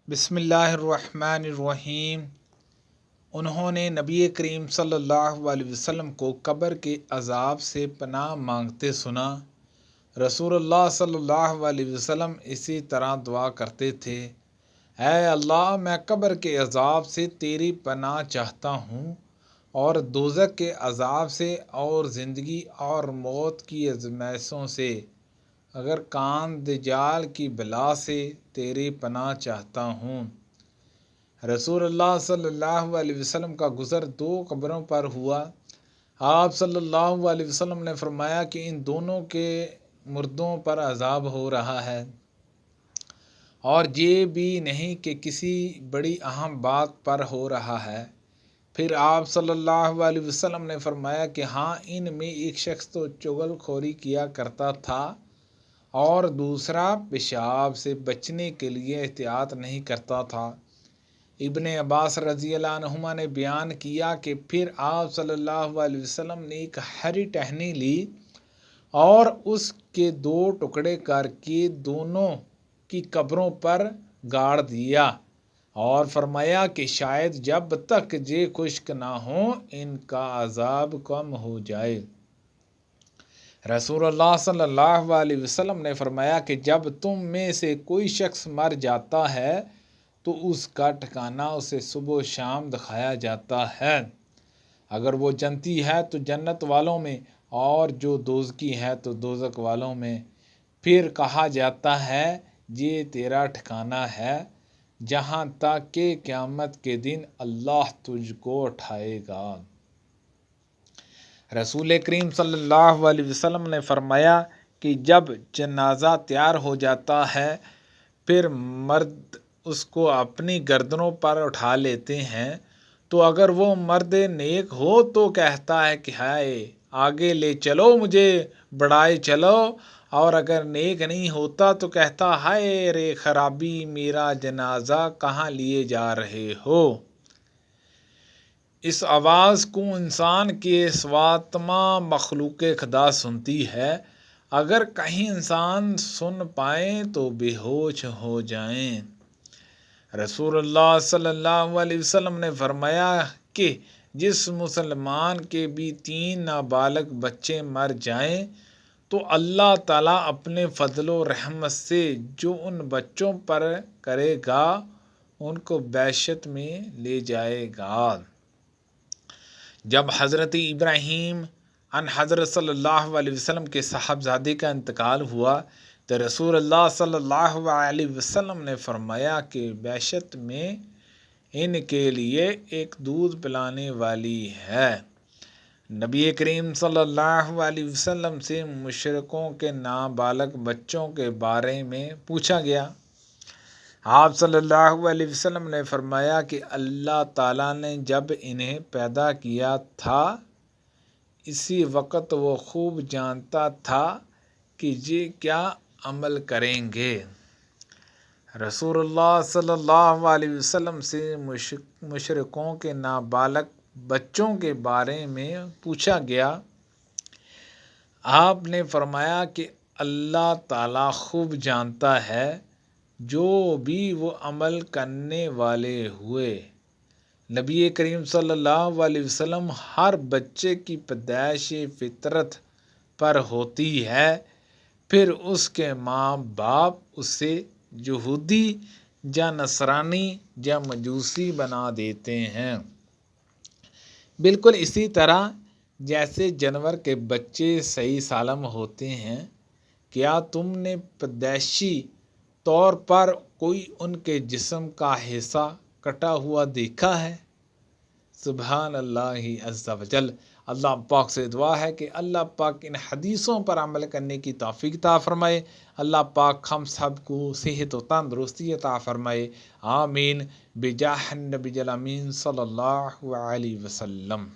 بسم اللہ الرحمن الرحیم۔ انہوں نے نبی کریم صلی اللہ علیہ وسلم کو قبر کے عذاب سے پناہ مانگتے سنا۔ رسول اللہ صلی اللہ علیہ وسلم اسی طرح دعا کرتے تھے، اے اللہ، میں قبر کے عذاب سے تیری پناہ چاہتا ہوں، اور دوزخ کے عذاب سے، اور زندگی اور موت کی آزمائشوں سے، اگر کان دجال کی بلا سے تیری پناہ چاہتا ہوں۔ رسول اللہ صلی اللہ علیہ وسلم کا گزر دو قبروں پر ہوا۔ آپ صلی اللہ علیہ وسلم نے فرمایا کہ ان دونوں کے مردوں پر عذاب ہو رہا ہے، اور یہ بھی نہیں کہ کسی بڑی اہم بات پر ہو رہا ہے۔ پھر آپ صلی اللہ علیہ وسلم نے فرمایا کہ ہاں، ان میں ایک شخص تو چغل خوری کیا کرتا تھا، اور دوسرا پیشاب سے بچنے کے لیے احتیاط نہیں کرتا تھا۔ ابن عباس رضی اللہ عنہما نے بیان کیا کہ پھر آپ صلی اللہ علیہ وسلم نے ایک ہری ٹہنی لی اور اس کے دو ٹکڑے کر کے دونوں کی قبروں پر گاڑ دیا، اور فرمایا کہ شاید جب تک یہ خشک نہ ہوں ان کا عذاب کم ہو جائے۔ رسول اللہ صلی اللہ علیہ وسلم نے فرمایا کہ جب تم میں سے کوئی شخص مر جاتا ہے تو اس کا ٹھکانہ اسے صبح و شام دکھایا جاتا ہے۔ اگر وہ جنتی ہے تو جنت والوں میں، اور جو دوزخی ہے تو دوزخ والوں میں۔ پھر کہا جاتا ہے، یہ تیرا ٹھکانہ ہے جہاں تک کہ قیامت کے دن اللہ تجھ کو اٹھائے گا۔ رسول کریم صلی اللہ علیہ وسلم نے فرمایا کہ جب جنازہ تیار ہو جاتا ہے، پھر مرد اس کو اپنی گردنوں پر اٹھا لیتے ہیں، تو اگر وہ مرد نیک ہو تو کہتا ہے کہ ہائے، آگے لے چلو، مجھے بڑھائے چلو، اور اگر نیک نہیں ہوتا تو کہتا، ہائے رے خرابی، میرا جنازہ کہاں لیے جا رہے ہو۔ اس آواز کو انسان کے سوا تمام مخلوق خدا سنتی ہے۔ اگر کہیں انسان سن پائیں تو بے ہوش ہو جائیں۔ رسول اللہ صلی اللہ علیہ وسلم نے فرمایا کہ جس مسلمان کے بھی 3 نابالغ بچے مر جائیں تو اللہ تعالیٰ اپنے فضل و رحمت سے جو ان بچوں پر کرے گا ان کو بعشت میں لے جائے گا۔ جب حضرت ابراہیم ان حضرت صلی اللہ علیہ وسلم کے صاحبزادے کا انتقال ہوا تو رسول اللہ صلی اللہ علیہ وسلم نے فرمایا کہ بعشت میں ان کے لیے ایک دودھ پلانے والی ہے۔ نبی کریم صلی اللہ علیہ وسلم سے مشرکوں کے نابالغ بچوں کے بارے میں پوچھا گیا۔ آپ صلی اللہ علیہ وسلم نے فرمایا کہ اللہ تعالیٰ نے جب انہیں پیدا کیا تھا، اسی وقت وہ خوب جانتا تھا کہ یہ کیا عمل کریں گے۔ رسول اللہ صلی اللہ علیہ وسلم سے مشرکوں کے نابالغ بچوں کے بارے میں پوچھا گیا۔ آپ نے فرمایا کہ اللہ تعالیٰ خوب جانتا ہے، جو بھی وہ عمل کرنے والے ہوئے۔ نبی کریم صلی اللہ علیہ وسلم ہر بچے کی پیدائش فطرت پر ہوتی ہے، پھر اس کے ماں باپ اسے یہودی یا نصرانی یا مجوسی بنا دیتے ہیں۔ بالکل اسی طرح جیسے جانور کے بچے صحیح سالم ہوتے ہیں، کیا تم نے پیدائشی طور پر کوئی ان کے جسم کا حصہ کٹا ہوا دیکھا ہے؟ سبحان اللہ عز و جل۔ اللہ پاک سے دعا ہے کہ اللہ پاک ان حدیثوں پر عمل کرنے کی توفیق عطا فرمائے۔ اللہ پاک ہم سب کو صحت و تندرستی عطا فرمائے، آمین، بجاہ النبی الامین صلی اللہ علیہ وسلم۔